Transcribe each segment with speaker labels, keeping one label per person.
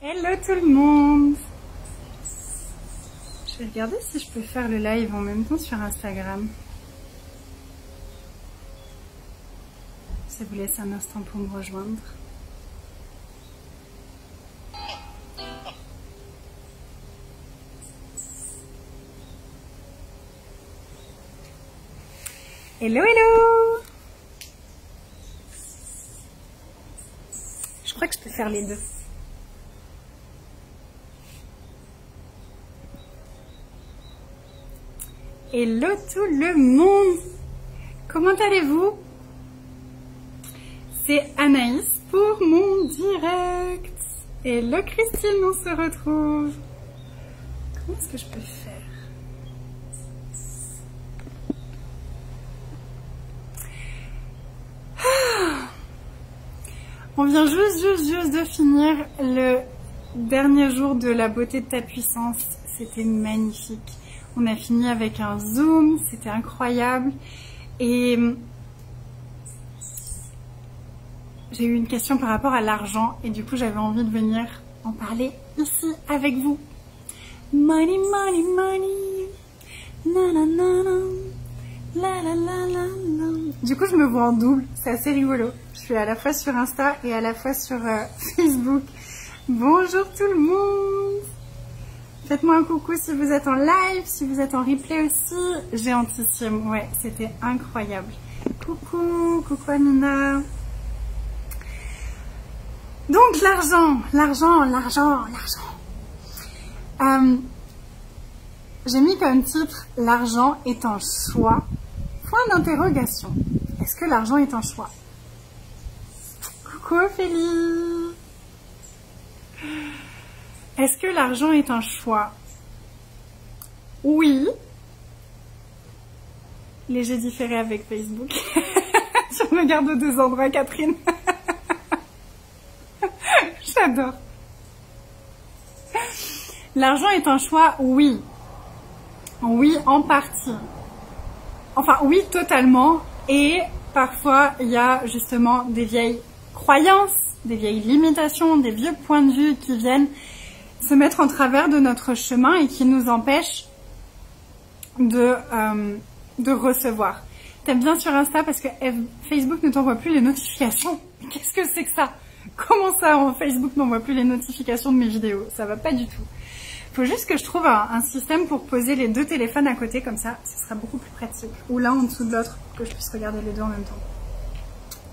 Speaker 1: Hello tout le monde! Je vais regarder si je peux faire le live en même temps sur Instagram. Ça vous laisse un instant pour me rejoindre. Hello, hello! Je crois que je peux faire les deux. Hello tout le monde! Comment allez-vous? C'est Anaïs pour mon direct. Hello Christine, on se retrouve. Comment est-ce que je peux faire? On vient juste de finir le dernier jour de la beauté de ta puissance. C'était magnifique. On a fini avec un zoom, c'était incroyable. Et j'ai eu une question par rapport à l'argent et du coup j'avais envie de venir en parler ici avec vous. Money, money, money. Na, na, na, na. La, la, la, la, la. Du coup je me vois en double, c'est assez rigolo. Je suis à la fois sur Insta et à la fois sur Facebook. Bonjour tout le monde! Faites-moi un coucou si vous êtes en live, si vous êtes en replay aussi. Géantissime, ouais, c'était incroyable. Coucou Amina. Donc l'argent. J'ai mis comme titre « L'argent est un choix ». Point d'interrogation. Est-ce que l'argent est un choix? Coucou Ophélie. Est-ce que l'argent est un choix? Oui. Léger différé avec Facebook. Tu me regardes aux deux endroits, Catherine. J'adore. L'argent est un choix, oui. Oui, en partie. Enfin, oui, totalement. Et parfois, il y a justement des vieilles croyances, des vieilles limitations, des vieux points de vue qui viennent se mettre en travers de notre chemin et qui nous empêchent de recevoir. T'aimes bien sur Insta parce que Facebook ne t'envoie plus les notifications. Qu'est-ce que c'est que ça? Comment ça, Facebook n'envoie plus les notifications de mes vidéos? Ça va pas du tout. Faut juste que je trouve un système pour poser les deux téléphones à côté, comme ça, ce sera beaucoup plus pratique. Ou l'un en dessous de l'autre, pour que je puisse regarder les deux en même temps.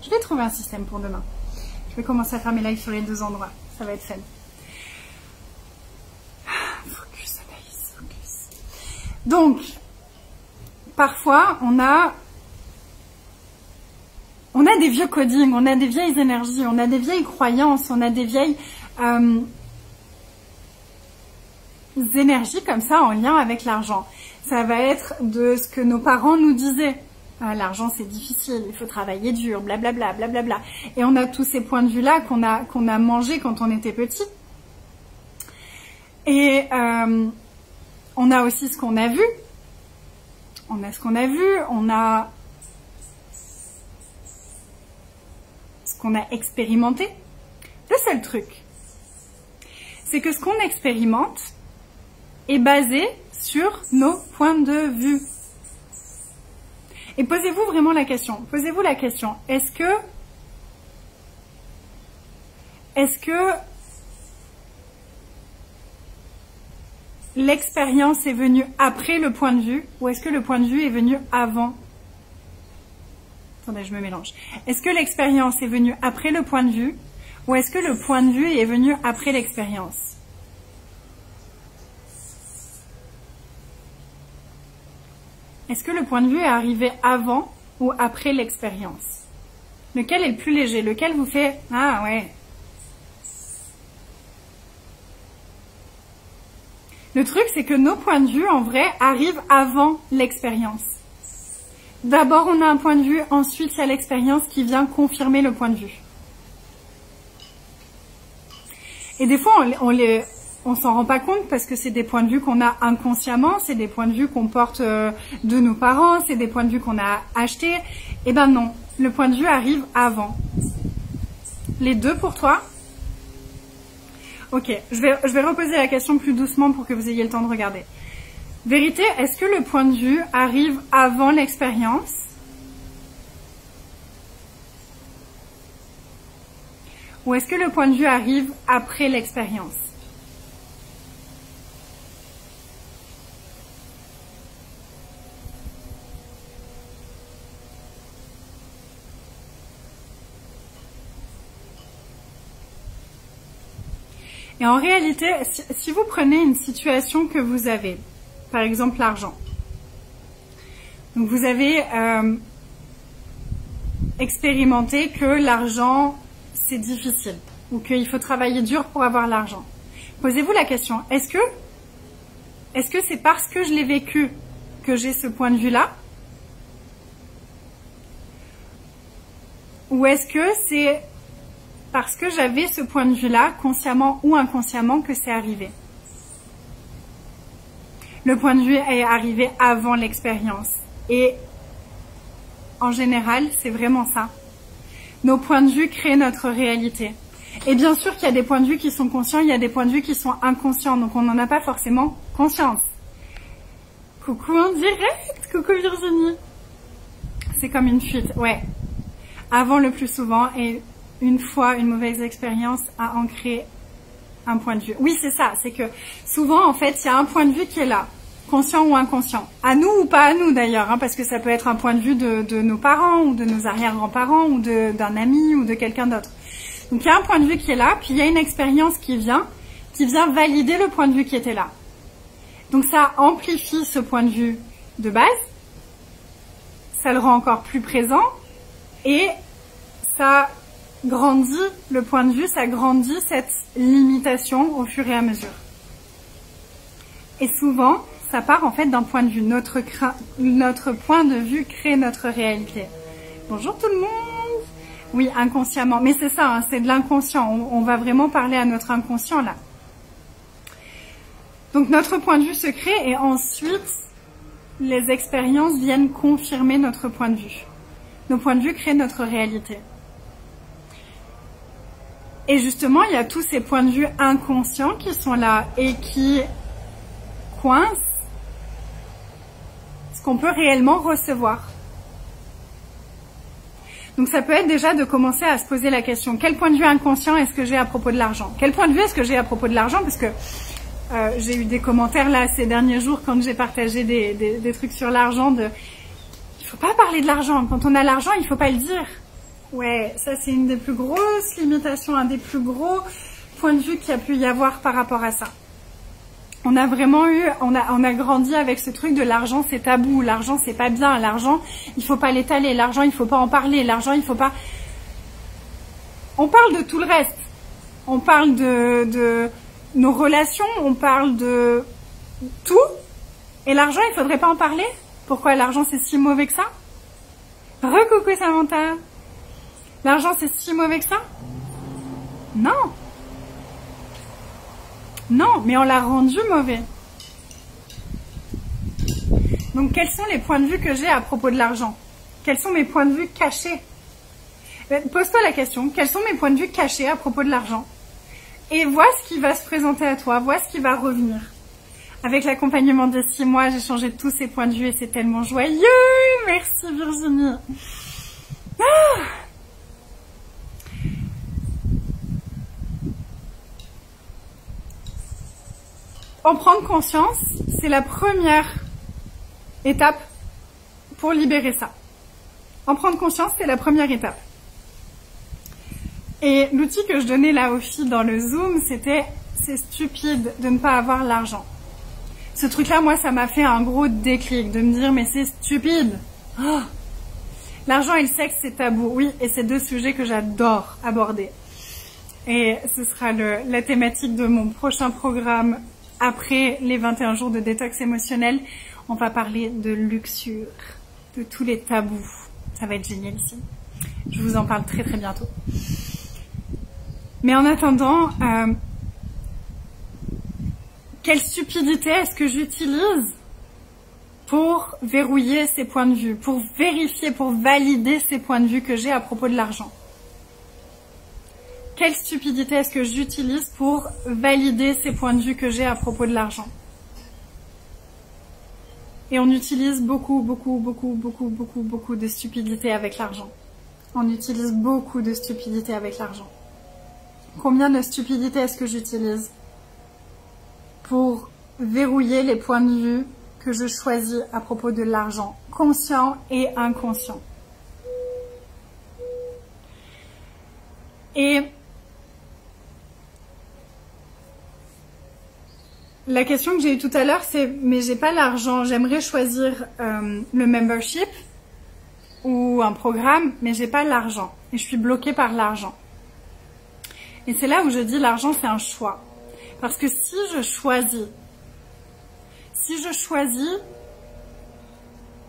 Speaker 1: Je vais trouver un système pour demain. Je vais commencer à faire mes lives sur les deux endroits. Ça va être fun. Focus, Anaïs, focus. Donc, parfois, on a des vieux codings, on a des vieilles énergies, on a des vieilles croyances, on a des vieilles énergies comme ça en lien avec l'argent. Ça va être de ce que nos parents nous disaient. Ah, l'argent c'est difficile, il faut travailler dur, blablabla, blablabla. Et on a tous ces points de vue-là qu'on a mangés quand on était petit. Et on a aussi ce qu'on a vu. On a ce qu'on a vu, on a ce qu'on a expérimenté. Le seul truc, c'est que ce qu'on expérimente est basé sur nos points de vue. Et posez-vous vraiment la question. Posez-vous la question. Est-ce que l'expérience est venue après le point de vue ou est-ce que le point de vue est venu avant? Attendez, je me mélange. Est-ce que l'expérience est venue après le point de vue ou est-ce que le point de vue est venu après l'expérience? Est-ce que le point de vue est arrivé avant ou après l'expérience? Lequel est le plus léger? Lequel vous fait « Ah ouais ». Le truc, c'est que nos points de vue, en vrai, arrivent avant l'expérience. D'abord, on a un point de vue, ensuite, il y a l'expérience qui vient confirmer le point de vue. Et des fois, on s'en rend pas compte parce que c'est des points de vue qu'on a inconsciemment, c'est des points de vue qu'on porte de nos parents, c'est des points de vue qu'on a achetés. Eh ben non, le point de vue arrive avant. Les deux pour toi? Ok, je vais reposer la question plus doucement pour que vous ayez le temps de regarder. Vérité, est-ce que le point de vue arrive avant l'expérience? Ou est-ce que le point de vue arrive après l'expérience? Et en réalité, si vous prenez une situation que vous avez, par exemple l'argent, donc vous avez expérimenté que l'argent c'est difficile ou qu'il faut travailler dur pour avoir l'argent. Posez-vous la question, est-ce que c'est parce que je l'ai vécu que j'ai ce point de vue-là? Ou est-ce que c'est parce que j'avais ce point de vue-là, consciemment ou inconsciemment, que c'est arrivé? Le point de vue est arrivé avant l'expérience. Et en général, c'est vraiment ça. Nos points de vue créent notre réalité. Et bien sûr qu'il y a des points de vue qui sont conscients, il y a des points de vue qui sont inconscients, donc on n'en a pas forcément conscience. Coucou en direct, coucou Virginie. C'est comme une fuite, ouais. Avant le plus souvent, et une fois une mauvaise expérience a ancré un point de vue. Oui, c'est ça, c'est que souvent en fait, il y a un point de vue qui est là, conscient ou inconscient. À nous ou pas à nous d'ailleurs, hein, parce que ça peut être un point de vue de nos parents ou de nos arrière-grands-parents ou d'un ami ou de quelqu'un d'autre. Donc il y a un point de vue qui est là, puis il y a une expérience qui vient valider le point de vue qui était là. Donc ça amplifie ce point de vue de base, ça le rend encore plus présent et ça grandit le point de vue, ça grandit cette limitation au fur et à mesure. Et souvent, ça part en fait d'un point de vue. Notre point de vue crée notre réalité. Bonjour tout le monde! Oui, inconsciemment. Mais c'est ça, hein, c'est de l'inconscient. On va vraiment parler à notre inconscient là. Donc notre point de vue se crée et ensuite, les expériences viennent confirmer notre point de vue. Nos points de vue créent notre réalité. Et justement, il y a tous ces points de vue inconscients qui sont là et qui coincent ce qu'on peut réellement recevoir. Donc ça peut être déjà de commencer à se poser la question, quel point de vue inconscient est-ce que j'ai à propos de l'argent? Quel point de vue est-ce que j'ai à propos de l'argent? Parce que j'ai eu des commentaires là ces derniers jours quand j'ai partagé des trucs sur l'argent de « il faut pas parler de l'argent, quand on a l'argent il faut pas le dire ». Ouais, ça c'est une des plus grosses limitations, un des plus gros points de vue qu'il y a pu y avoir par rapport à ça. On a vraiment eu, on a grandi avec ce truc de l'argent c'est tabou, l'argent c'est pas bien, l'argent il faut pas l'étaler, l'argent il faut pas en parler, l'argent il faut pas... On parle de tout le reste, on parle de nos relations, on parle de tout, et l'argent il faudrait pas en parler? Pourquoi l'argent c'est si mauvais que ça? Recoucou Samantha! L'argent c'est si mauvais que ça? Non! Non, mais on l'a rendu mauvais. Donc, quels sont les points de vue que j'ai à propos de l'argent? Quels sont mes points de vue cachés? Pose-toi la question, quels sont mes points de vue cachés à propos de l'argent? Et vois ce qui va se présenter à toi, vois ce qui va revenir. Avec l'accompagnement de 6 mois, j'ai changé tous ces points de vue et c'est tellement joyeux. Merci Virginie. Ah! En prendre conscience, c'est la première étape pour libérer ça. En prendre conscience, c'est la première étape. Et l'outil que je donnais là aux filles dans le Zoom, c'était « c'est stupide de ne pas avoir l'argent ». Ce truc-là, moi, ça m'a fait un gros déclic de me dire « mais c'est stupide oh !» L'argent et le sexe, c'est tabou. Oui, et c'est deux sujets que j'adore aborder. Et ce sera la thématique de mon prochain programme. Après les 21 jours de détox émotionnel, on va parler de luxure, de tous les tabous. Ça va être génial ici. Je vous en parle très très bientôt. Mais en attendant, quelle stupidité est-ce que j'utilise pour verrouiller ces points de vue, pour vérifier, pour valider ces points de vue que j'ai à propos de l'argent? quelle stupidité est-ce que j'utilise pour valider ces points de vue que j'ai à propos de l'argent? Et on utilise beaucoup de stupidité avec l'argent. On utilise beaucoup de stupidité avec l'argent. Combien de stupidité est-ce que j'utilise pour verrouiller les points de vue que je choisis à propos de l'argent, conscient et inconscient? Et la question que j'ai eue tout à l'heure, c'est mais j'ai pas l'argent, j'aimerais choisir le membership ou un programme, mais j'ai pas l'argent et je suis bloquée par l'argent. Et c'est là où je dis l'argent c'est un choix. Parce que si je choisis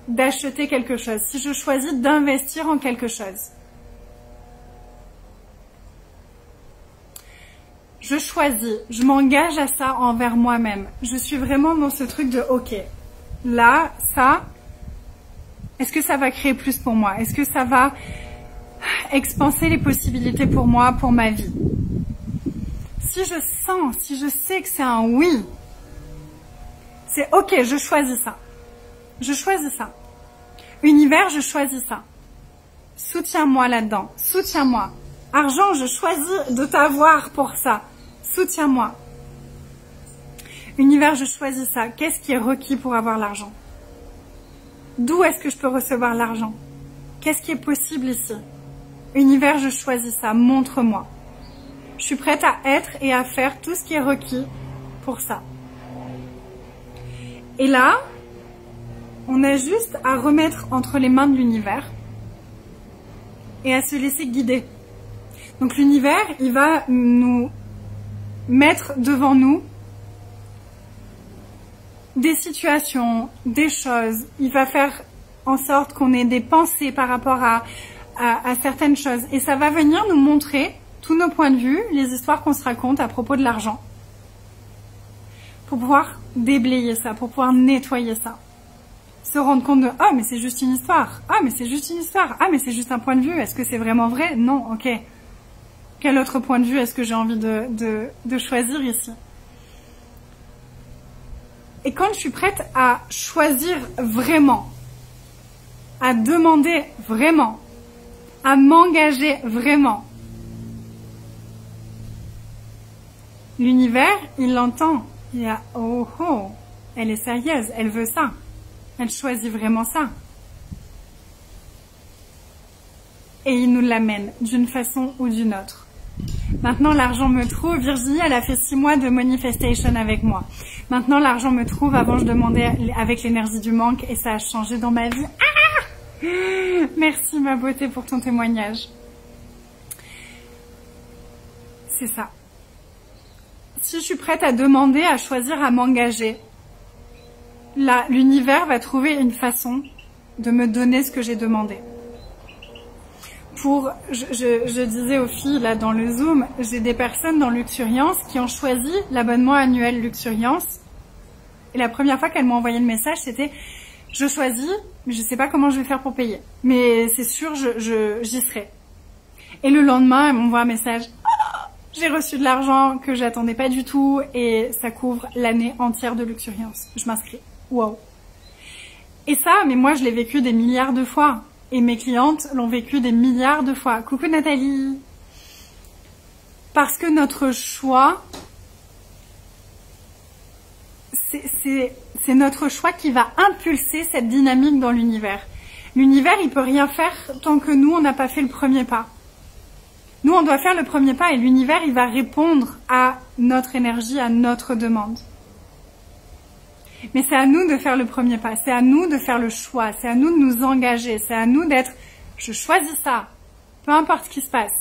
Speaker 1: d'acheter quelque chose, si je choisis d'investir en quelque chose, je choisis, je m'engage à ça envers moi-même. Je suis vraiment dans ce truc de ok, là, ça, est-ce que ça va créer plus pour moi? Est-ce que ça va expanser les possibilités pour moi, pour ma vie? Si je sens, si je sais que c'est un oui, c'est ok, je choisis ça. Je choisis ça. Univers, je choisis ça. Soutiens-moi là-dedans. Soutiens-moi. Argent, je choisis de t'avoir pour ça. Soutiens-moi. Univers, je choisis ça. Qu'est-ce qui est requis pour avoir l'argent? D'où est-ce que je peux recevoir l'argent? Qu'est-ce qui est possible ici? Univers, je choisis ça. Montre-moi. Je suis prête à être et à faire tout ce qui est requis pour ça. Et là, on a juste à remettre entre les mains de l'univers et à se laisser guider. Donc l'univers, il va nous mettre devant nous des situations, des choses. Il va faire en sorte qu'on ait des pensées par rapport à certaines choses. Et ça va venir nous montrer tous nos points de vue, les histoires qu'on se raconte à propos de l'argent. Pour pouvoir déblayer ça, pour pouvoir nettoyer ça. Se rendre compte de « Ah, mais c'est juste une histoire. Ah, mais c'est juste une histoire. Ah, mais c'est juste un point de vue. Est-ce que c'est vraiment vrai? Non, ok. Quel autre point de vue est-ce que j'ai envie de choisir ici? » Et quand je suis prête à choisir vraiment, à demander vraiment, à m'engager vraiment, l'univers, il l'entend. Il y a « Oh, oh, elle est sérieuse, elle veut ça. Elle choisit vraiment ça. » Et il nous l'amène d'une façon ou d'une autre. Maintenant, l'argent me trouve. Virginie, elle a fait 6 mois de manifestation avec moi. Maintenant, l'argent me trouve. Avant, je demandais avec l'énergie du manque et ça a changé dans ma vie. Ah! Merci, ma beauté, pour ton témoignage. C'est ça. Si je suis prête à demander, à choisir, à m'engager, là, l'univers va trouver une façon de me donner ce que j'ai demandé. Je disais aux filles là dans le Zoom, j'ai des personnes dans Luxuriance qui ont choisi l'abonnement annuel Luxuriance. Et la première fois qu'elles m'ont envoyé le message, c'était « Je choisis, mais je sais pas comment je vais faire pour payer. Mais c'est sûr, j'y serai. » Et le lendemain, elles m'envoient un message « J'ai reçu de l'argent que j'attendais pas du tout et ça couvre l'année entière de Luxuriance. Je m'inscris. » Wow. Et ça, mais moi je l'ai vécu des milliards de fois. Et mes clientes l'ont vécu des milliards de fois. Coucou Nathalie. Parce que notre choix, c'est notre choix qui va impulser cette dynamique dans l'univers. L'univers, il peut rien faire tant que nous, on n'a pas fait le premier pas. Nous, on doit faire le premier pas et l'univers, il va répondre à notre énergie, à notre demande. Mais c'est à nous de faire le premier pas, c'est à nous de faire le choix, c'est à nous de nous engager, c'est à nous d'être « je choisis ça », peu importe ce qui se passe.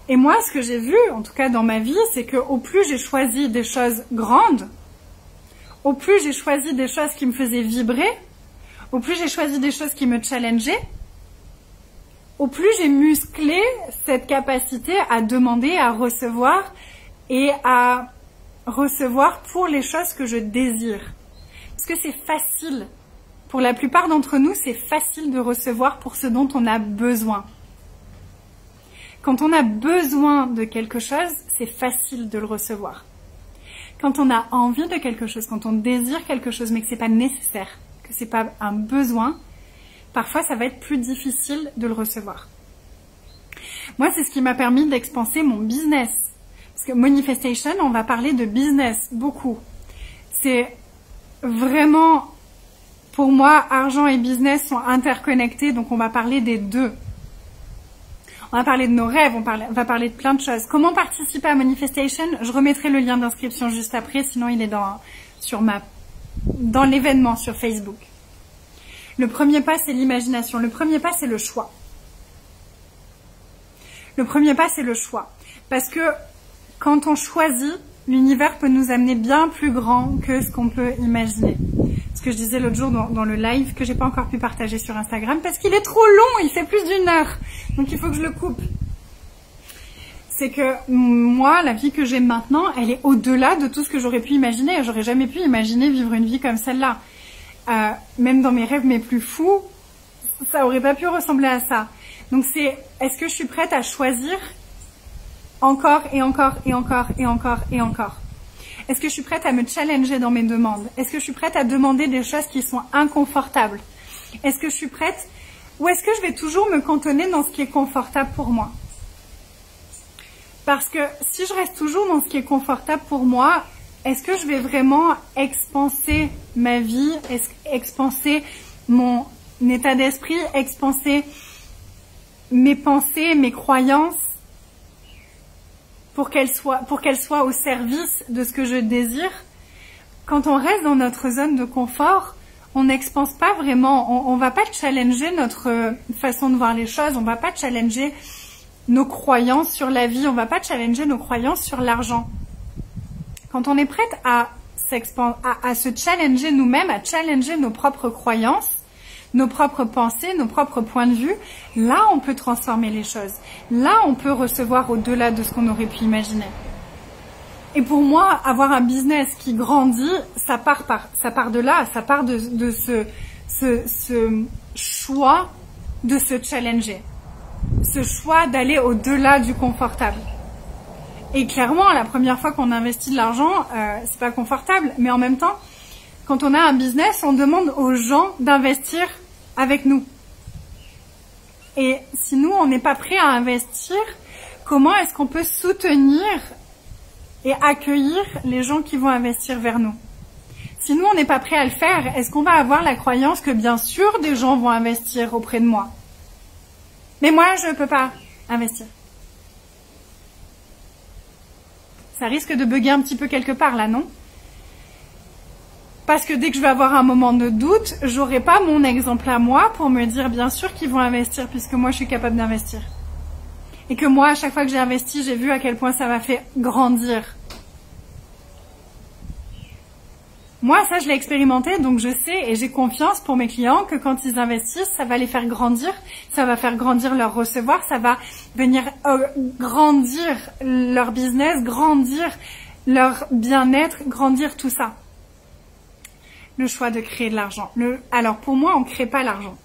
Speaker 1: Et moi, ce que j'ai vu, en tout cas dans ma vie, c'est que au plus j'ai choisi des choses grandes, au plus j'ai choisi des choses qui me faisaient vibrer, au plus j'ai choisi des choses qui me challengeaient, au plus j'ai musclé cette capacité à demander, à recevoir et à recevoir pour les choses que je désire. Parce que c'est facile. Pour la plupart d'entre nous, c'est facile de recevoir pour ce dont on a besoin. Quand on a besoin de quelque chose, c'est facile de le recevoir. Quand on a envie de quelque chose, quand on désire quelque chose, mais que c'est pas nécessaire, que c'est pas un besoin, parfois ça va être plus difficile de le recevoir. Moi, c'est ce qui m'a permis d'expanser mon business. Parce que Manifestation, on va parler de business beaucoup. C'est vraiment, pour moi, argent et business sont interconnectés, donc on va parler des deux. On va parler de nos rêves, on va parler de plein de choses. Comment participer à Manifestation? Je remettrai le lien d'inscription juste après, sinon il est dans l'événement sur Facebook. Le premier pas, c'est l'imagination. Le premier pas, c'est le choix. Le premier pas, c'est le choix. Parce que quand on choisit, l'univers peut nous amener bien plus grand que ce qu'on peut imaginer. Ce que je disais l'autre jour dans le live que j'ai pas encore pu partager sur Instagram parce qu'il est trop long, il fait plus d'1 heure. Donc il faut que je le coupe. C'est que moi, la vie que j'ai maintenant, elle est au-delà de tout ce que j'aurais pu imaginer. J'aurais jamais pu imaginer vivre une vie comme celle-là. Même dans mes rêves mes plus fous, ça aurait pas pu ressembler à ça. Donc c'est, est-ce que je suis prête à choisir encore et encore et encore et encore et encore? Est-ce que je suis prête à me challenger dans mes demandes? Est-ce que je suis prête à demander des choses qui sont inconfortables? Est-ce que je suis prête? Ou est-ce que je vais toujours me cantonner dans ce qui est confortable pour moi? Parce que si je reste toujours dans ce qui est confortable pour moi, est-ce que je vais vraiment expanser ma vie, expanser mon état d'esprit, expanser mes pensées, mes croyances pour qu'elles soient au service de ce que je désire? Quand on reste dans notre zone de confort, on n'expanse pas vraiment, on va pas challenger notre façon de voir les choses, on va pas challenger nos croyances sur la vie, on va pas challenger nos croyances sur l'argent. Quand on est prête à se challenger nous-mêmes, à challenger nos propres croyances, nos propres pensées, nos propres points de vue, là on peut transformer les choses. Là on peut recevoir au-delà de ce qu'on aurait pu imaginer. Et pour moi, avoir un business qui grandit, ça part de là, ça part de ce choix de se challenger. Ce choix d'aller au-delà du confortable. Et clairement, la première fois qu'on investit de l'argent, c'est pas confortable, mais en même temps, quand on a un business, on demande aux gens d'investir avec nous. Et si nous, on n'est pas prêt à investir, comment est-ce qu'on peut soutenir et accueillir les gens qui vont investir vers nous? Si nous, on n'est pas prêt à le faire, est-ce qu'on va avoir la croyance que bien sûr des gens vont investir auprès de moi? Mais moi, je ne peux pas investir. Ça risque de bugger un petit peu quelque part là, non? Parce que dès que je vais avoir un moment de doute, j'aurai pas mon exemple à moi pour me dire bien sûr qu'ils vont investir puisque moi je suis capable d'investir. Et que moi, à chaque fois que j'ai investi, j'ai vu à quel point ça m'a fait grandir. Moi, ça, je l'ai expérimenté, donc je sais et j'ai confiance pour mes clients que quand ils investissent, ça va les faire grandir, ça va faire grandir leur recevoir, ça va venir grandir leur business, grandir leur bien-être, grandir tout ça. Le choix de créer de l'argent. Alors, pour moi, on ne crée pas l'argent.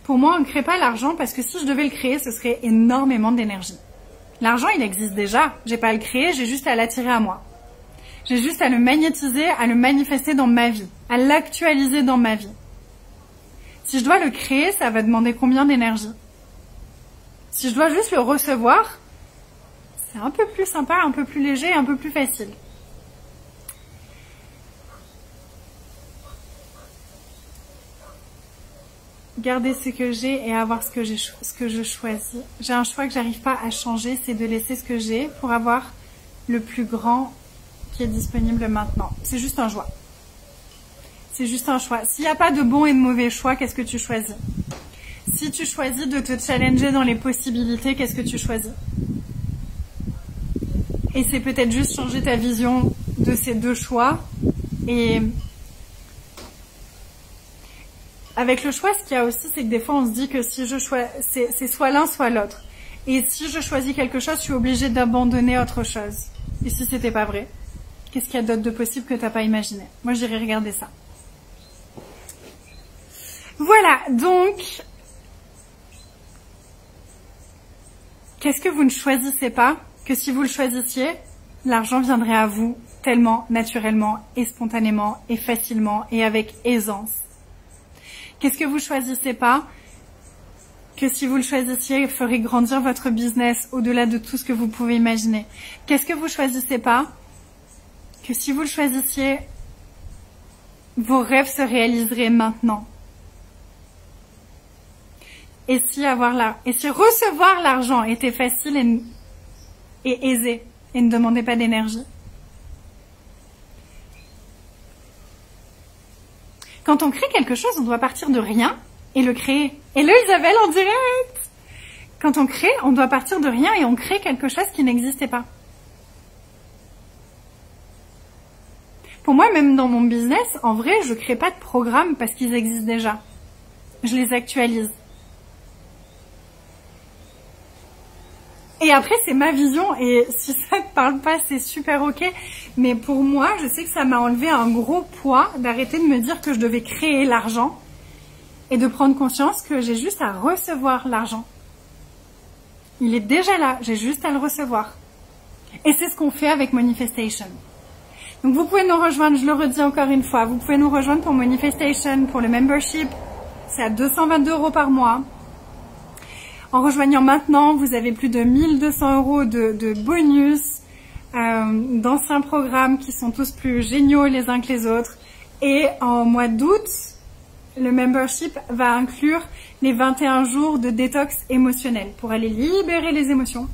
Speaker 1: Pour moi, on ne crée pas l'argent parce que si je devais le créer, ce serait énormément d'énergie. L'argent, il existe déjà. J'ai pas à le créer, j'ai juste à l'attirer à moi. J'ai juste à le magnétiser, à le manifester dans ma vie, à l'actualiser dans ma vie. Si je dois le créer, ça va demander combien d'énergie? Si je dois juste le recevoir, c'est un peu plus sympa, un peu plus léger, un peu plus facile. Garder ce que j'ai et avoir ce que je choisis. J'ai un choix que j'arrive pas à changer, c'est de laisser ce que j'ai pour avoir le plus grand qui est disponible maintenant. C'est juste un choix. C'est juste un choix. S'il n'y a pas de bon et de mauvais choix, qu'est-ce que tu choisis? Si tu choisis de te challenger dans les possibilités, qu'est-ce que tu choisis? Et c'est peut-être juste changer ta vision de ces deux choix. Et avec le choix, ce qu'il y a aussi, c'est que des fois, on se dit que si je choisis, c'est soit l'un, soit l'autre. Et si je choisis quelque chose, je suis obligée d'abandonner autre chose. Et si c'était pas vrai? Qu'est-ce qu'il y a d'autre de possible que t'as pas imaginé? Moi, j'irai regarder ça. Voilà, donc, Qu'est-ce que vous ne choisissez pas, que si vous le choisissiez, l'argent viendrait à vous tellement naturellement et spontanément et facilement et avec aisance? Qu'est-ce que vous choisissez pas, que si vous le choisissiez, ferait grandir votre business au-delà de tout ce que vous pouvez imaginer? Qu'est-ce que vous choisissez pas, que si vous le choisissiez, vos rêves se réaliseraient maintenant? Et si recevoir l'argent était facile et aisé et ne demandait pas d'énergie? Quand on crée quelque chose, on doit partir de rien et le créer. Hello Isabelle en direct! Quand on crée, on doit partir de rien et on crée quelque chose qui n'existait pas. Pour moi, même dans mon business, en vrai, je crée pas de programmes parce qu'ils existent déjà. Je les actualise. Et après, c'est ma vision, et si ça ne te parle pas, c'est super ok. Mais pour moi, je sais que ça m'a enlevé un gros poids d'arrêter de me dire que je devais créer l'argent et de prendre conscience que j'ai juste à recevoir l'argent. Il est déjà là, j'ai juste à le recevoir. Et c'est ce qu'on fait avec Manifestation. Donc vous pouvez nous rejoindre, je le redis encore une fois, vous pouvez nous rejoindre pour Manifestation, pour le membership, c'est à 222 € par mois. En rejoignant maintenant, vous avez plus de 1200 € de bonus, d'anciens programmes qui sont tous plus géniaux les uns que les autres. Et en mois d'août, le membership va inclure les 21 jours de détox émotionnel pour aller libérer les émotions,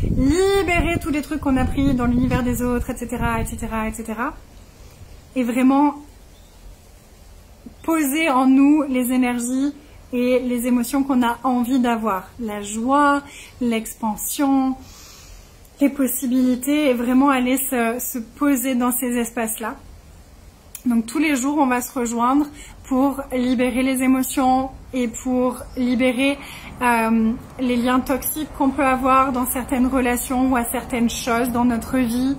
Speaker 1: libérer tous les trucs qu'on a pris dans l'univers des autres, etc., etc., etc. Et vraiment poser en nous les énergies et les émotions qu'on a envie d'avoir. La joie, l'expansion, les possibilités, et vraiment aller se poser dans ces espaces-là. Donc tous les jours, on va se rejoindre pour libérer les émotions et pour libérer les liens toxiques qu'on peut avoir dans certaines relations ou à certaines choses dans notre vie,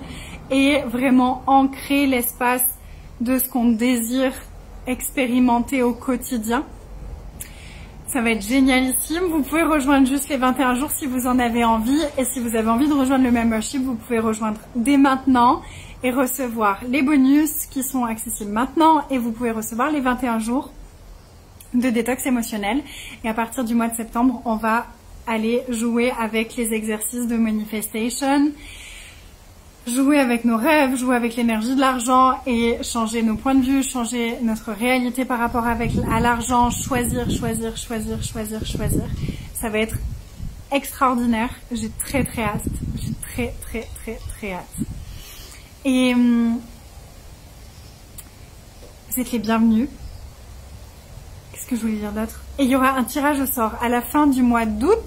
Speaker 1: et vraiment ancrer l'espace de ce qu'on désire expérimenter au quotidien. Ça va être génialissime. Vous pouvez rejoindre juste les 21 jours si vous en avez envie. Et si vous avez envie de rejoindre le membership, vous pouvez rejoindre dès maintenant et recevoir les bonus qui sont accessibles maintenant. Et vous pouvez recevoir les 21 jours de détox émotionnel. Et à partir du mois de septembre, on va aller jouer avec les exercices de Manifestation, jouer avec nos rêves, jouer avec l'énergie de l'argent et changer nos points de vue, changer notre réalité par rapport à l'argent, choisir. Ça va être extraordinaire. J'ai très hâte. J'ai très hâte. Et vous êtes les bienvenus. Qu'est-ce que je voulais dire d'autre? Et il y aura un tirage au sort à la fin du mois d'août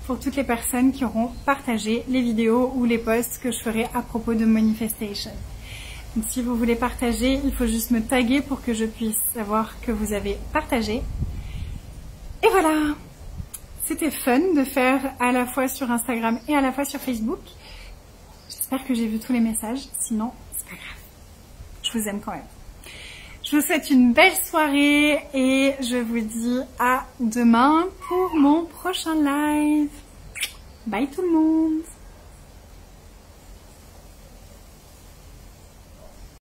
Speaker 1: pour toutes les personnes qui auront partagé les vidéos ou les posts que je ferai à propos de Manifestation. Donc si vous voulez partager, il faut juste me taguer pour que je puisse savoir que vous avez partagé. Et voilà! C'était fun de faire à la fois sur Instagram et à la fois sur Facebook. J'espère que j'ai vu tous les messages, sinon c'est pas grave. Je vous aime quand même. Je vous souhaite une belle soirée et je vous dis à demain pour mon prochain live. Bye tout le monde!